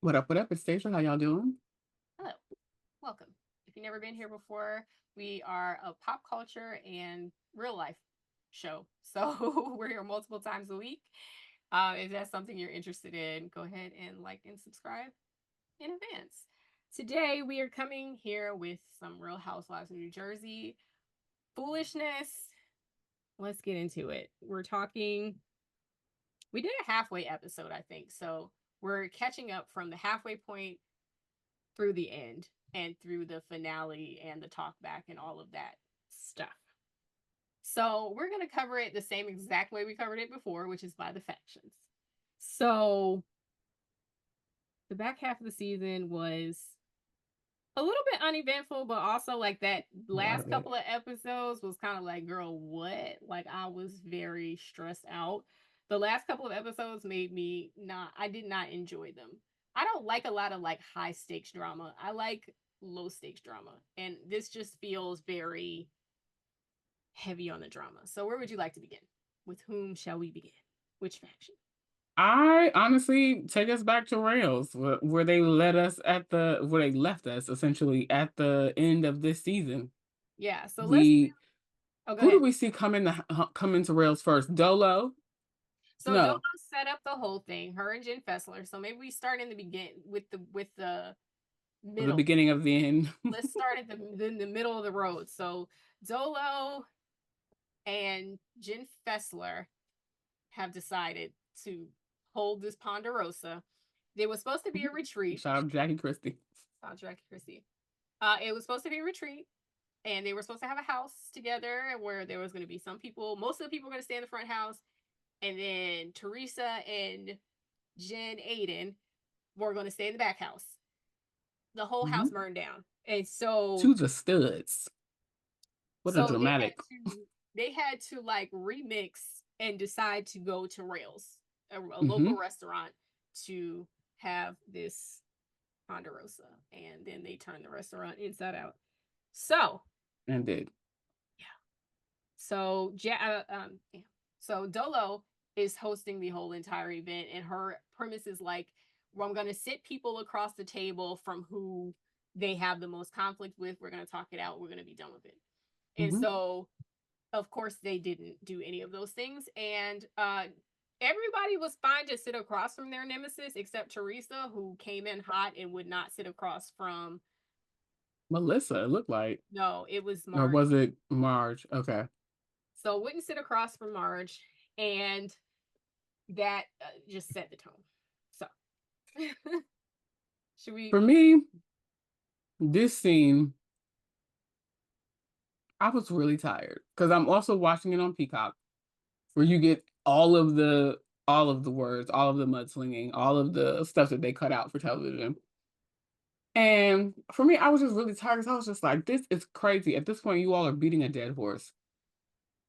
What up? What up? It's Stacia. How y'all doing? Hello, welcome. If you've never been here before, we are a pop culture and real life show. So we're here multiple times a week. If that's something you're interested in, go ahead and like and subscribe in advance. Today, we are coming here with some Real Housewives of New Jersey foolishness. Let's get into it. We did a halfway episode, I think. So we're catching up from the halfway point through the end and through the finale and the talk back and all of that stuff. So we're going to cover it the same exact way we covered it before, which is by the factions. So the back half of the season was a little bit uneventful, but also like that A lot last of it. couple of episodes was kind of like, girl, what? Like I was very stressed out. The last couple of episodes made me I did not enjoy them. I don't like a lot of like high stakes drama. I like low stakes drama. And this just feels very heavy on the drama. So where would you like to begin? With whom shall we begin? Which faction? I honestly take us back to Rails, where they led us where they left us essentially at the end of this season. Yeah, so let's We oh go Who do ahead. we see come into Rails first? Dolo? So Dolo No, set up the whole thing, her and Jen Fessler. So maybe we start in the begin with the the middle. beginning of the end. Let's start at the middle of the road. So Dolo and Jen Fessler have decided to hold this Ponderosa. There was supposed to be a retreat. Shout out Jackie Christie. Soundtrack Chrissy. It was supposed to be a retreat, and they were supposed to have a house together where there was going to be some people. Most of the people were going to stay in the front house, and then Teresa and Jenn Ayden were going to stay in the back house. The whole house Mhm. burned down, and so To the studs. What a so dramatic. they had to like remix and decide to go to Rails, a local Mm-hmm. restaurant, to have this Ponderosa, and then they turned the restaurant inside out. So And did. yeah, so yeah. So Dolo is hosting the whole entire event, and her premise is like, well, I'm gonna sit people across the table from who they have the most conflict with. We're gonna talk it out. We're gonna be done with it. And Mm-hmm. so, of course, they didn't do any of those things, and everybody was fine to sit across from their nemesis except Teresa, who came in hot and would not sit across from. Melissa, it looked like. No, it was Or Marge. was it Marge? Okay. So wouldn't sit across from Marge, and that just set the tone. So, should we? For me, this scene, I was really tired because I'm also watching it on Peacock, where you get all of the words, all of the mudslinging, all of the stuff that they cut out for television. And for me, I was just really tired because I was just like, this is crazy. At this point, you all are beating a dead horse.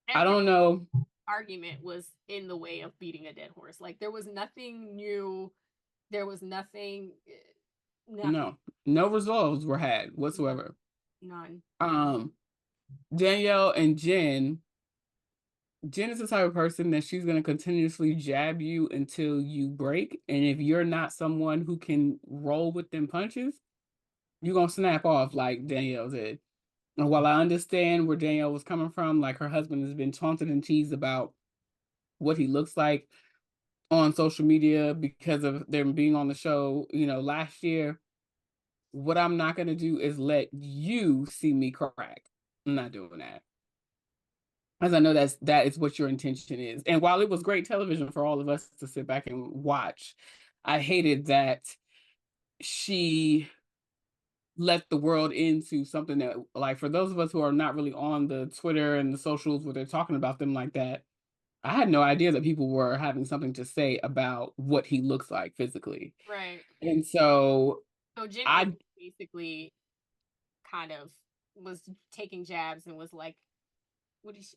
I Every don't know. argument was in the way of beating a dead horse. Like there was nothing new. There was nothing. Nothing. No, no results were had whatsoever. None. Um, Danielle and Jen is the type of person that she's going to continuously jab you until you break. And if you're not someone who can roll with them punches, you're going to snap off like Danielle did. And while I understand where Danielle was coming from, like her husband has been taunted and teased about what he looks like on social media because of them being on the show, last year. What I'm not going to do is let you see me crack. I'm not doing that. As I know that is what your intention is. And while it was great television for all of us to sit back and watch, I hated that she let the world into something that, like, for those of us who are not really on the Twitter and the socials where they're talking about them like that, I had no idea that people were having something to say about what he looks like physically. Right. And so So Jen I basically kind of was taking jabs and was like, "What is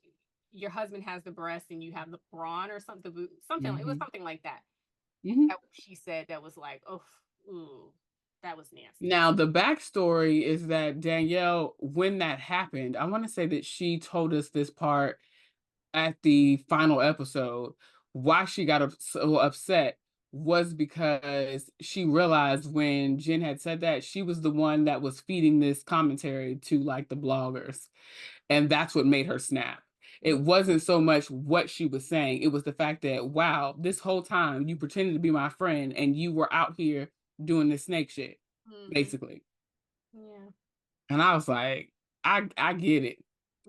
your husband has the breast and you have the brawn or something? Something. It was Mhm. something like that." Mhm. That she said that was like, "Oh, ooh, that was nasty." Now, the backstory is that Danielle, when that happened, I want to say that she told us this part at the final episode, why she got so upset was because she realized when Jen had said that, she was the one that was feeding this commentary to like the bloggers. And that's what made her snap. It wasn't so much what she was saying, it was the fact that, wow, this whole time you pretended to be my friend and you were out here doing this snake shit, Mm-hmm. basically. Yeah. And I was like, I get it.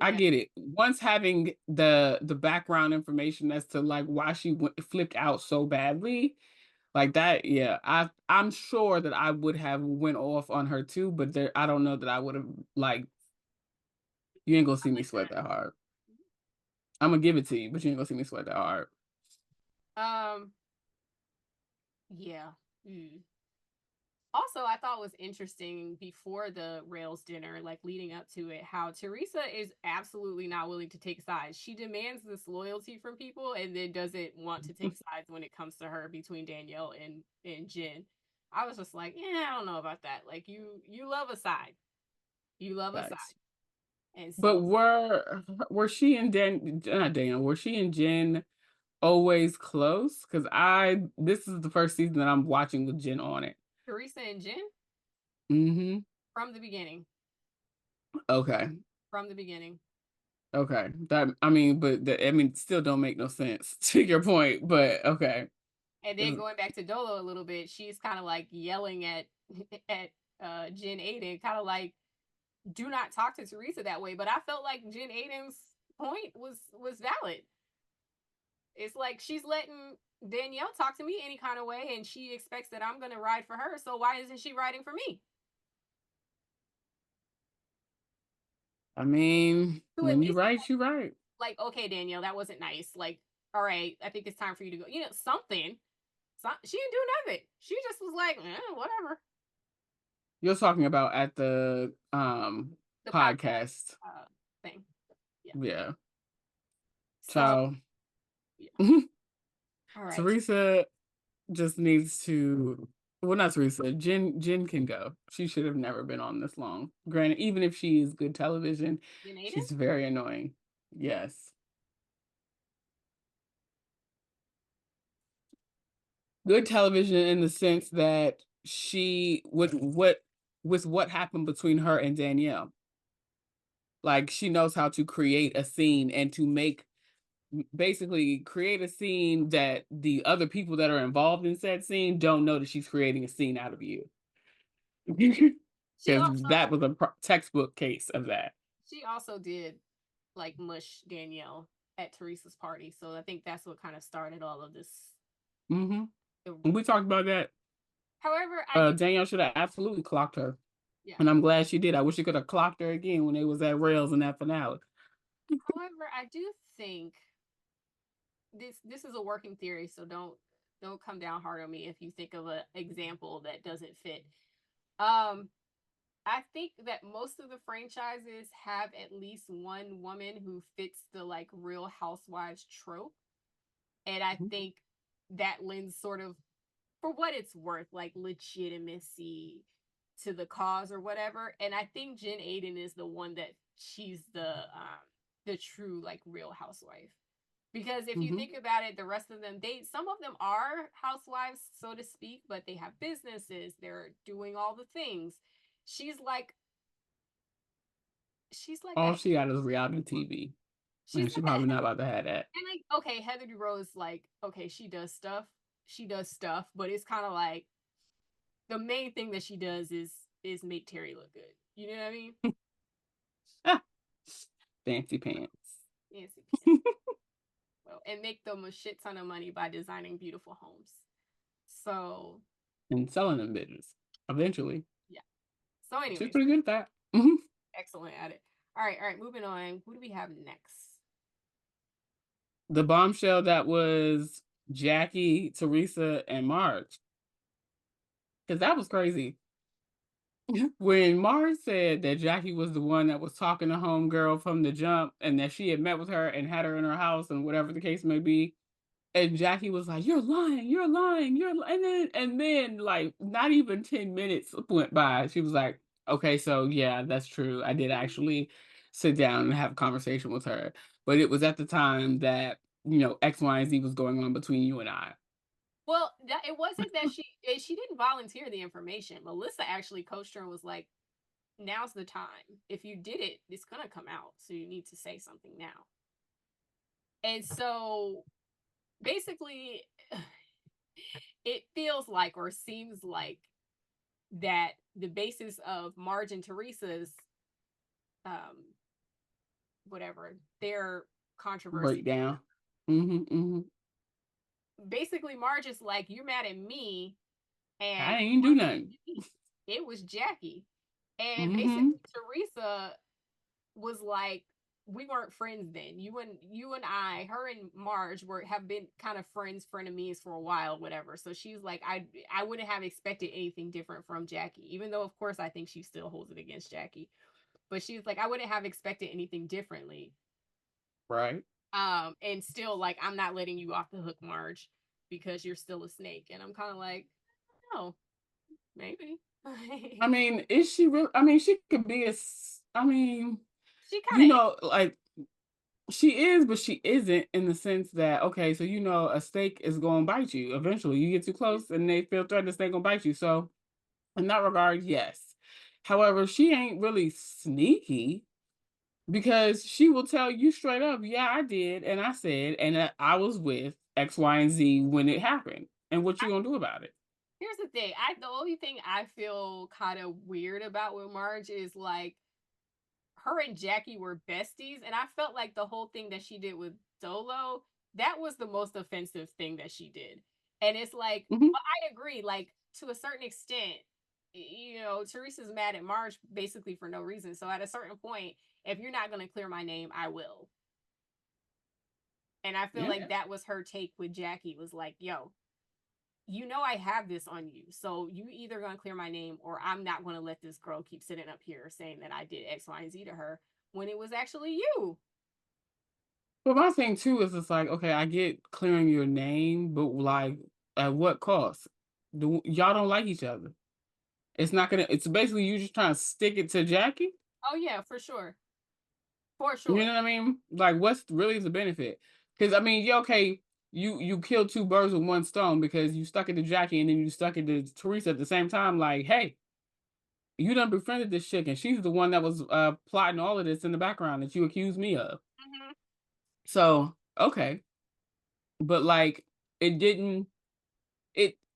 I Yeah. get it. Once having the background information as to like why she flipped out so badly, like that, yeah, I'm sure that I would have went off on her too, but there I don't know that I would have like you ain't gonna see me sweat that hard. I'm gonna give it to you, but you ain't gonna see me sweat that hard. Um. Yeah. Mm. Also, I thought was interesting before the rails dinner, like leading up to it, how Teresa is absolutely not willing to take sides. She demands this loyalty from people and then doesn't want to take sides when it comes to her between Danielle and Jenn. I was just like, yeah, I don't know about that. Like you love a side. You love a side. Facts. And But so were she and Dan not Daniel, were she and Jen always close? Because I this is the first season that I'm watching with Jen on it. Teresa and Jenn Mm-hmm. from the beginning. Okay. From the beginning. Okay. That I mean, but I mean, still don't make no sense to your point. But okay. And then going back to Dolo a little bit, she's kind of like yelling at at Jen Ayden, kind of like, do not talk to Teresa that way. But I felt like Jen Ayden's point was valid. It's like she's letting Danielle talk to me any kind of way, and she expects that I'm gonna ride for her. So why isn't she riding for me? I mean, To at when you least right, you right. like, okay, Danielle, that wasn't nice. Like, all right, I think it's time for you to go. You know, something. She didn't do nothing. She just was like, whatever. You're talking about at the The podcast podcast. thing. Yeah. Yeah. So So yeah. All right. Teresa just needs to well not Teresa. Jen can go. She should have never been on this long. Granted, even if she is good television, Jen Ayden? she's very annoying. Yes. Good television in the sense that she would what with what happened between her and Danielle. Like she knows how to create a scene and to make basically create a scene that the other people that are involved in said scene don't know that she's creating a scene out of you. She Because that also was a textbook case of that. she also did like mush Danielle at Teresa's party. So I think that's what kind of started all of this. Mm-hmm. We talked about that. However, I do Danielle should have absolutely clocked her, yeah. and I'm glad she did. I wish she could have clocked her again when they was at rails in that finale. However, I do think this is a working theory, so don't come down hard on me if you think of an example that doesn't fit. Um, I think that most of the franchises have at least one woman who fits the like Real Housewives trope, and I think that lends sort of, for what it's worth, like legitimacy to the cause or whatever. And I think Jen Ayden is the one that she's the true like Real Housewife. Because if you Mm-hmm. think about it, the rest of them, some of them are housewives, so to speak, but they have businesses, they're doing all the things. She's like she's like All a she got is reality TV, she's and she like a probably not about to have that. and like okay, Heather Dubrow like okay, she does stuff, but it's kind of like the main thing that she does is make Terry look good. You know what I mean? Fancy pants Fancy well, and make them a shit ton of money by designing beautiful homes. So and selling them bitches eventually. yeah. So She's anyways, pretty good at that. Mm-hmm. excellent at it. All right, moving on. Who do we have next? The bombshell that was Jackie, Teresa, and Marge. Because that was crazy. When Marge said that Jackie was the one that was talking to homegirl from the jump and that she had met with her and had her in her house and whatever the case may be. And Jackie was like, "You're lying, you're lying, you're lying." And then like not even 10 minutes went by. She was like, "Okay, so yeah, that's true. I did actually sit down and have a conversation with her. But it was at the time that, X, Y, and Z was going on between you and I." Well, it wasn't that she didn't volunteer the information. Melissa actually coached her and was like, "Now's the time. If you did it, it's gonna come out. So you need to say something now." And so basically, it feels like or seems like that the basis of Marge and Teresa's um whatever their controversy, Breakdown. Mm-hmm. basically Marge is like, "You're mad at me, and I it ain't do wasn't nothing. me, it was Jackie." And Mm-hmm. basically Teresa was like, "We weren't friends then. You and I, her and Marge were have been kind of friends, frenemies for a while, whatever." So she's like, I wouldn't have expected anything different from Jackie, even though of course I think she still holds it against Jackie. But she's like, I wouldn't have expected anything differently. Right. And still like, I'm not letting you off the hook, Marge, because you're still a snake. And I'm kind of like, no, maybe. I mean, is she real? I mean, she could be I mean, She kind of, like she is, but she isn't in the sense that, okay, so a snake is going to bite you eventually. You get too close and they feel threatened, the snake going to bite you. So, in that regard, yes. However, she ain't really sneaky because she will tell you straight up, yeah, I did. And I said, and I was with X, Y, and Z when it happened. And what you going to do about it? here's the thing. The only thing I feel kind of weird about with Marge is like, her and Jackie were besties, and I felt like the whole thing that she did with Dolo, that was the most offensive thing that she did. And it's like, Hmm. well, I agree, like to a certain extent, Teresa's mad at Marge basically for no reason. So at a certain point, if you're not going to clear my name, I will. And I feel like Yeah. that was her take with Jackie, was like, yo, I have this on you. So you either gonna clear my name, or I'm not gonna let this girl keep sitting up here saying that I did X, Y, and Z to her when it was actually you. But my thing too is it's like, okay, I get clearing your name, but like at what cost? Y'all don't like each other. It's not gonna. It's basically you just trying to stick it to Jackie. Oh yeah, for sure. For You sure. know what I mean? Like, what's really the benefit? Because I mean, yeah, okay, you killed two birds with one stone because you stuck it to Jackie and then you stuck it to Teresa at the same time. Like, hey, you done befriended this chick and she's the one that was plotting all of this in the background that you accused me of. Hmm. So okay, but like, it didn't.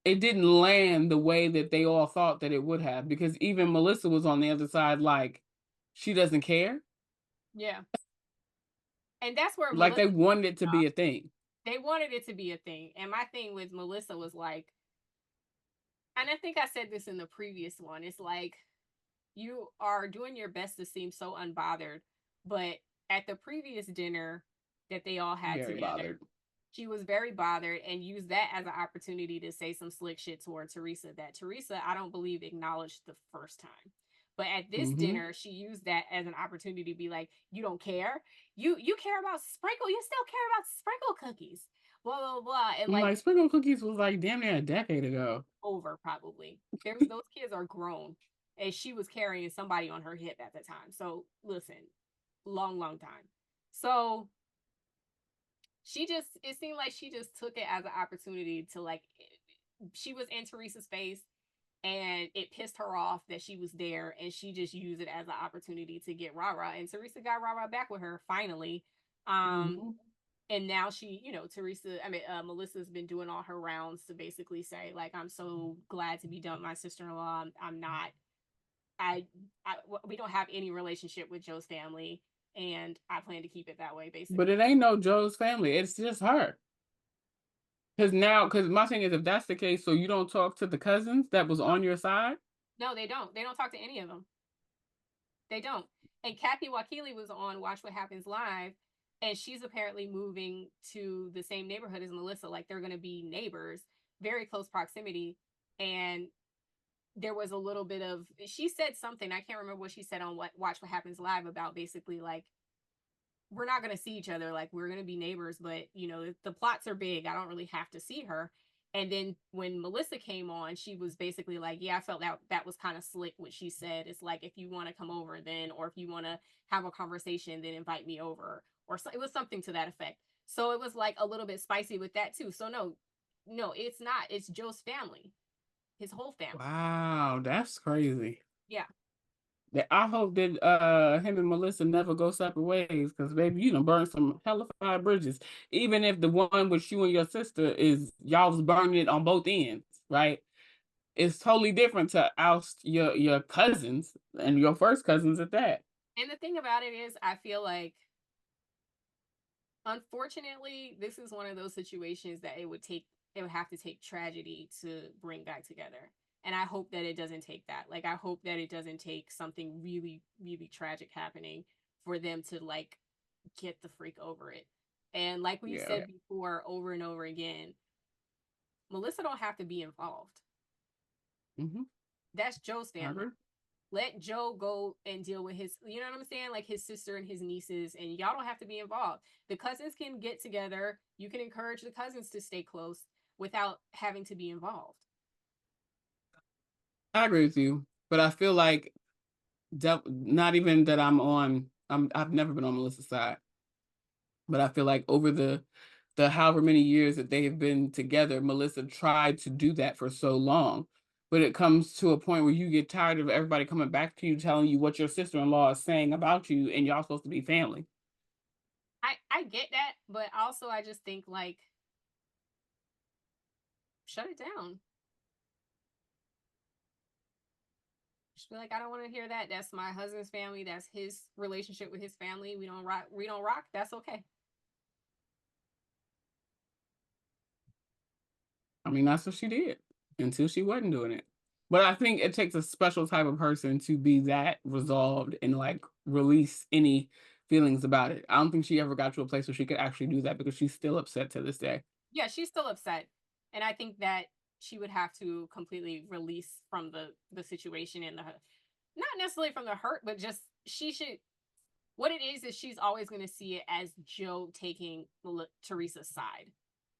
It didn't land the way that they all thought that it would have because even Melissa was on the other side, like she doesn't care. Yeah. And that's where Like Melissa, they wanted it to be a thing. they wanted it to be a thing. And my thing with Melissa was like, and I think I said this in the previous one, it's like, you are doing your best to seem so unbothered, but at the previous dinner that they all had Very together, bothered. she was very bothered and used that as an opportunity to say some slick shit toward Teresa that Teresa, I don't believe, acknowledged the first time. But at this Hmm. dinner, she used that as an opportunity to be like, "You don't care. You care about sprinkle. You still care about sprinkle cookies. Blah blah blah." And I'm like, like, Sprinkle Cookies was like damn near a decade ago. over probably. Those kids are grown, and she was carrying somebody on her hip at the time. So listen, long, long time. So it seemed like she just took it as an opportunity to like, she was in Teresa's face and it pissed her off that she was there, and she just used it as an opportunity to get rah-rah, and Teresa got rah-rah back with her finally. um Hmm. and now she, Melissa's been doing all her rounds to basically say like, I'm so glad to be done with my sister-in-law. I'm not, I, we don't have any relationship with Joe's family, and I plan to keep it that way, But basically. it ain't no Joe's family. It's just her. Because my thing is, if that's the case, so you don't talk to the cousins that was on your side. No, they don't. They don't talk to any of them. They don't. And Kathy Wakili was on Watch What Happens Live, and she's apparently moving to the same neighborhood as Melissa. Like, they're going to be neighbors, very close proximity. And there was a little bit of, she said something, I can't remember what she said on Watch What Happens Live, about basically like, we're not going to see each other, like we're going to be neighbors, but the plots are big, I don't really have to see her. And then when Melissa came on, she was basically like, yeah, I felt that was kind of slick what she said. It's like, if you want to come over, then, or if you want to have a conversation, then invite me over, or so, it was something to that effect. So it was like a little bit spicy with that too. So no, No, it's not. It's Joe's family, his whole family. Wow, that's crazy. Yeah. I hope that him and Melissa never go separate ways, because baby, you done burned some hellified bridges. Even if the one with you and your sister is y'all was burning it on both ends, right? It's totally different to oust your cousins and your first cousins at that. And the thing about it is, I feel like, unfortunately, this is one of those situations that it would have to take tragedy to bring back together. And I hope that it doesn't take that. Like, I hope that it doesn't take something really, really tragic happening for them to like get the freak over it. And like we Yeah. said before, over and over again, Melissa don't have to be involved. Mm-hmm. That's Joe's I family. agree. Let Joe go and deal with his, you know what I'm saying? Like his sister and his nieces, and y'all don't have to be involved. The cousins can get together. You can encourage the cousins to stay close without having to be involved. I agree with you, but I feel like not even that I've never been on Melissa's side, but I feel like over the however many years that they have been together, Melissa tried to do that for so long. But it comes to a point where you get tired of everybody coming back to you telling you what your sister-in-law is saying about you, and y'all supposed to be family. I get that, but also I just think like shut it down. Just be like, I don't want to hear that. That's my husband's family. That's his relationship with his family. We don't rock. We don't rock. That's okay. I mean, that's what she did until she wasn't doing it. But I think it takes a special type of person to be that resolved and like release any feelings about it. I don't think she ever got to a place where she could actually do that, because she's still upset to this day. Yeah, she's still upset, and I think that she would have to completely release from the situation and the not necessarily from the hurt, but just she should. What it is she's always going to see it as Joe taking Teresa's side,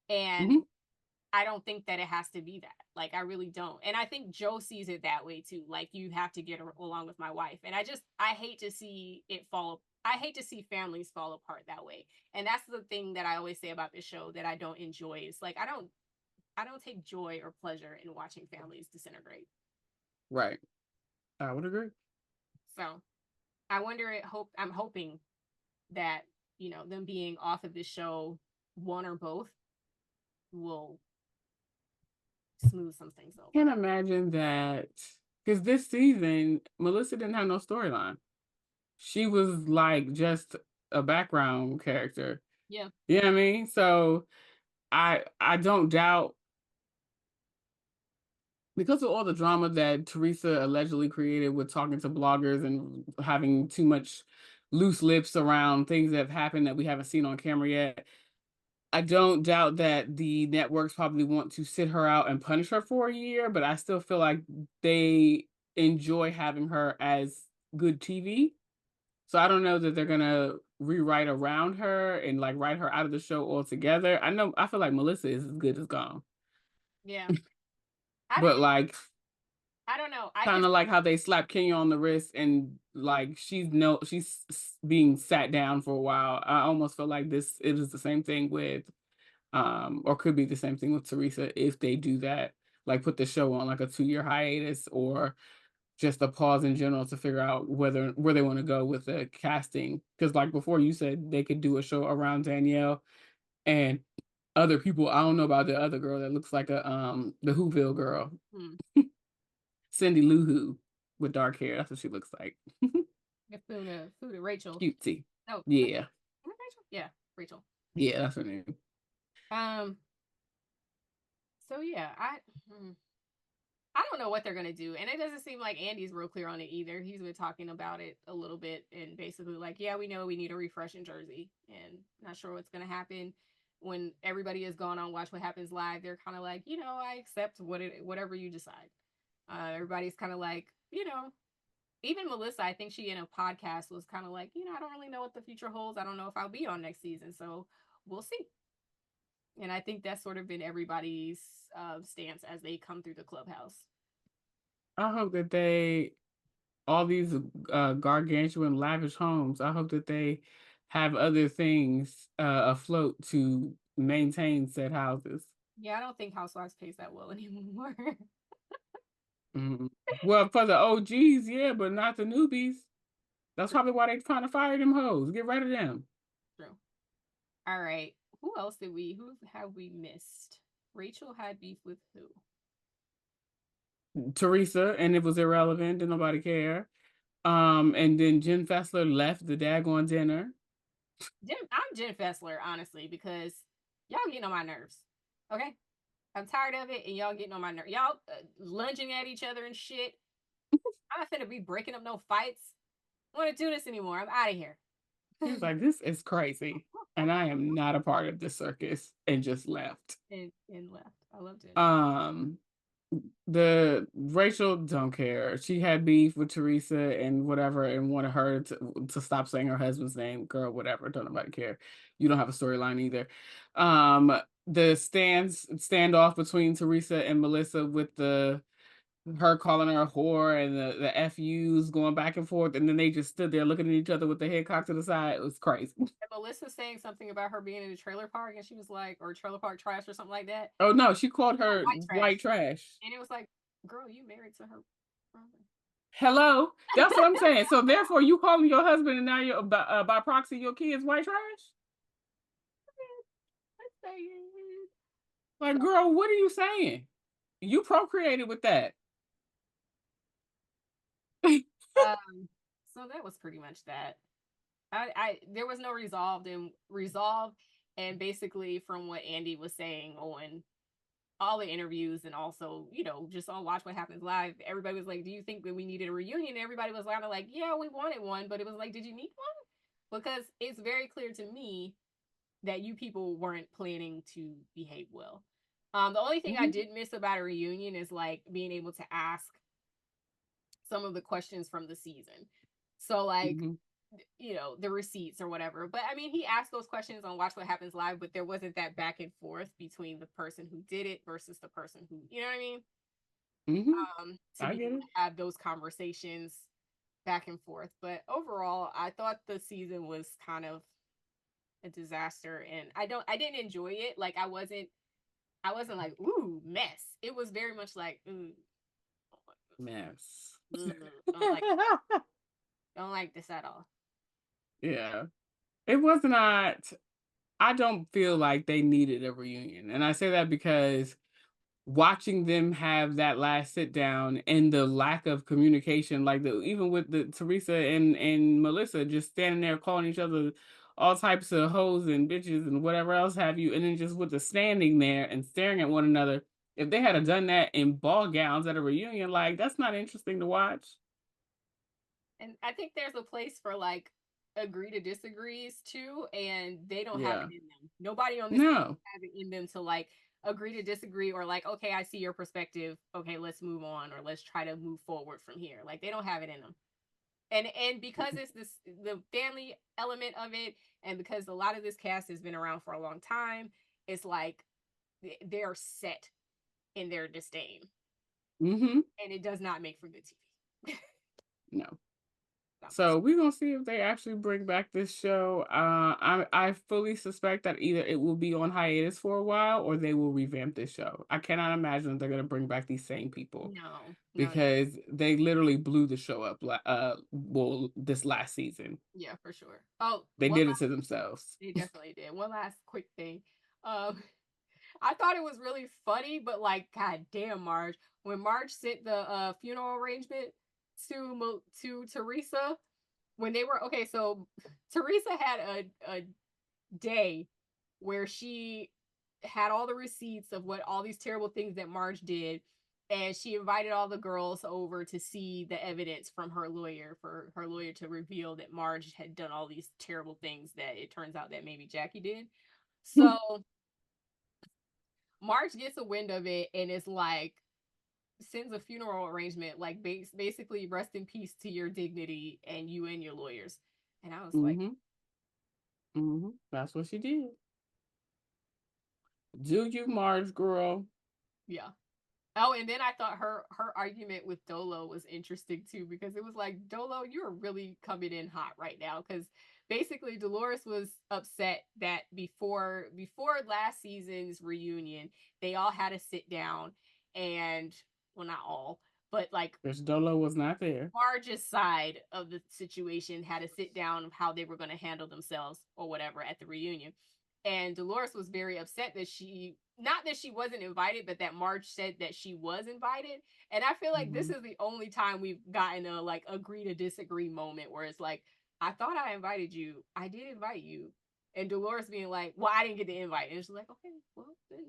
and Hmm. I don't think that it has to be that. Like, I really don't. And I think Joe sees it that way too. Like, you have to get along with my wife. And I hate to see it fall. I hate to see families fall apart that way. And that's the thing that I always say about this show that I don't enjoy. Is like, I don't take joy or pleasure in watching families disintegrate. Right. I would agree. So I'm hoping that, them being off of this show, one or both, will smooth some things over. Can't imagine that, because this season, Melissa didn't have no storyline. She was like just a background character. Yeah. You know what I mean? So I don't doubt, because of all the drama that Teresa allegedly created with talking to bloggers and having too much loose lips around things that have happened that we haven't seen on camera yet. I don't doubt that the networks probably want to sit her out and punish her for a year, but I still feel like they enjoy having her as good TV. So I don't know that they're gonna rewrite around her and like write her out of the show altogether. I feel like Melissa is as good as gone. Yeah. I But don't like, I don't know. I kind just of like how they slap Kenya on the wrist and like she's being sat down for a while. I almost feel like this it is the same thing with or could be the same thing with Teresa if they do that, like put the show on like a 2-year hiatus or just a pause in general to figure out where they want to go with the casting. Because like before, you said they could do a show around Danielle and other people. I don't know about the other girl that looks like the Whoville girl, hmm, Cindy Lou Who, with dark hair. That's what she looks like. Fuda Rachel. Cutesy. No, Yeah. Rachel? Yeah, Rachel. Yeah, that's her name. Um, so yeah, I don't know what they're gonna do, and it doesn't seem like Andy's real clear on it either. He's been talking about it a little bit, and basically like, yeah, we know we need a refresh in Jersey, and not sure what's gonna happen when everybody has gone on Watch What Happens Live. They're kind of like, I accept whatever you decide. Everybody's kind of like, even Melissa, I think she in a podcast was kind of like, I don't really know what the future holds. I don't know if I'll be on next season, so we'll see. And I think that's sort of been everybody's stance as they come through the clubhouse. I hope that all these gargantuan lavish homes, I hope that they have other things afloat to maintain said houses. Yeah, I don't think Housewives pays that well anymore. Mhm. Well, for the OGs, yeah, but not the newbies. That's True, probably why they trying to fire them hoes. Get rid of them. true. All right. Who have we missed? Rachel had beef with who? Teresa, and it was irrelevant. Did nobody care? And then Jen Fessler left the daggone dinner. I'm Jenn Fessler, honestly, because y'all getting on my nerves. Okay? I'm tired of it, and y'all getting on my nerves. Y'all lunging at each other and shit. I'm not finna be breaking up no fights. I don't want to do this anymore. I'm out of here. She was like, "This is crazy, and I am not a part of this circus," and just left. and left. I loved it. Um, the Rachel don't care. She had beef with Teresa and whatever, and wanted her to stop saying her husband's name. Girl, whatever. Don't nobody care. You don't have a storyline either. The standoff between Teresa and Melissa with the her calling her a whore and the FUs going back and forth, and then they just stood there looking at each other with their head cocked to the side. It was crazy. And Melissa saying something about her being in a trailer park, and she was like, or trailer park trash or something like that. Oh no, she called No, her white trash. white trash. And it was like, girl, you married to her brother. Hello, that's what I'm saying. So therefore, you calling your husband and now you're by proxy your kids white trash? Let's say it. Like, So, girl, what are you saying? You procreated with that. um, so that was pretty much that. I there was no resolve, and basically from what Andy was saying on all the interviews and also just on Watch What Happens Live, everybody was like, "Do you think that we needed a reunion?" And everybody was kind of like, "Yeah, we wanted one," but it was like, "Did you need one?" Because it's very clear to me that you people weren't planning to behave well. The only thing I Hmm. did miss about a reunion is like being able to ask some of the questions from the season. So like, Hmm. the receipts or whatever. But I mean, he asked those questions on Watch What Happens Live, but there wasn't that back and forth between the person who did it versus the person who, you know what I mean? Hmm. To I be get able it. to have those conversations back and forth. But overall, I thought the season was kind of a disaster, and I didn't enjoy it. Like I wasn't like, ooh, mess. It was very much like, ooh, Mess. ooh, don't like don't like this at all. Yeah, it was not. I don't feel like they needed a reunion, and I say that because watching them have that last sit down and the lack of communication, like even with the Teresa and Melissa just standing there calling each other all types of hoes and bitches and whatever else have you, and then just with the standing there and staring at one another. If they had done that in ball gowns at a reunion, like that's not interesting to watch. And I think there's a place for like agree to disagrees too, and they don't have it Yeah. in them. Nobody on this team No. has it in them to like agree to disagree or like, okay, I see your perspective. Okay, let's move on or let's try to move forward from here. Like they don't have it in them. And because it's the family element of it, and because a lot of this cast has been around for a long time, it's like they're set in their disdain, Hmm. and it does not make for good TV. No. So, So we're gonna see if they actually bring back this show. I fully suspect that either it will be on hiatus for a while or they will revamp this show. I cannot imagine they're gonna bring back these same people no, no, no. because they literally blew the show up. Well, this last season Yeah, for sure. Oh, they did it to themselves. they definitely did. One last quick thing. Um, I thought it was really funny, but like, god damn, Marge, when Marge sent the funeral arrangement to Teresa, when they were okay, so Teresa had a day where she had all the receipts of what all these terrible things that Marge did. And she invited all the girls over to see the evidence from her lawyer for her lawyer to reveal that Marge had done all these terrible things that it turns out that maybe Jackie did. So Marge gets a wind of it and is like, sends a funeral arrangement, like basically rest in peace to your dignity and you and your lawyers. And I was like, Hmm. Hmm. That's what she did. Do you, Marge, girl? yeah. Oh, and then I thought her argument with Dolo was interesting too, because it was like, Dolo, you're really coming in hot right now, because basically Dolores was upset that before last season's reunion, they all had to sit down and, well, not all, but like Because Dolo was not there. Marge's side of the situation had to sit down of how they were going to handle themselves or whatever at the reunion. And Dolores was very upset that not that she wasn't invited, but that Marge said that she was invited. And I feel like this is the only time we've gotten a like agree to disagree moment where it's like, I thought I invited you. I did invite you. And Dolores being like, well, I didn't get the invite. And it's like, okay, well, then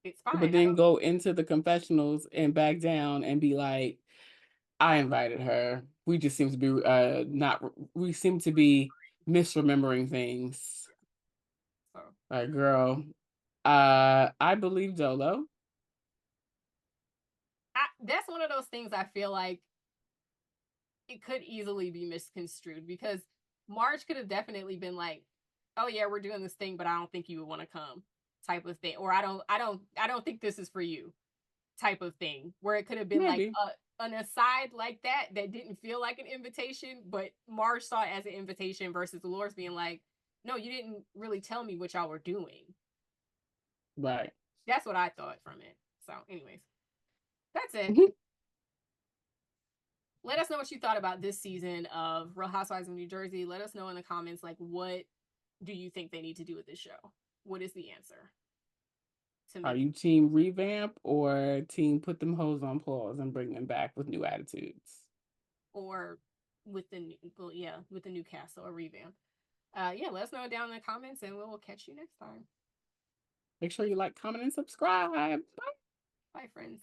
it's fine. But then go into the confessionals and back down and be like, I invited her. We just seem to be we seem to be misremembering things. So. All right, girl. I believe Dolo. That's one of those things I feel like it could easily be misconstrued, because Marge could have definitely been like, oh yeah, we're doing this thing, but I don't think you would want to come, type of thing. Or I don't think this is for you, type of thing. Where it could have been Maybe. like an aside like that didn't feel like an invitation, but Marge saw it as an invitation, versus Dolores being like, no, you didn't really tell me what y'all were doing. Right. That's what I thought from it. So anyways, that's it. Let us know what you thought about this season of Real Housewives of New Jersey. Let us know in the comments, like, what do you think they need to do with this show? What is the answer? Are you team revamp or team put them hoes on pause and bring them back with new attitudes? Or with the new cast or revamp. Yeah, let us know down in the comments, and we'll catch you next time. Make sure you like, comment, and subscribe. Bye. Bye, friends.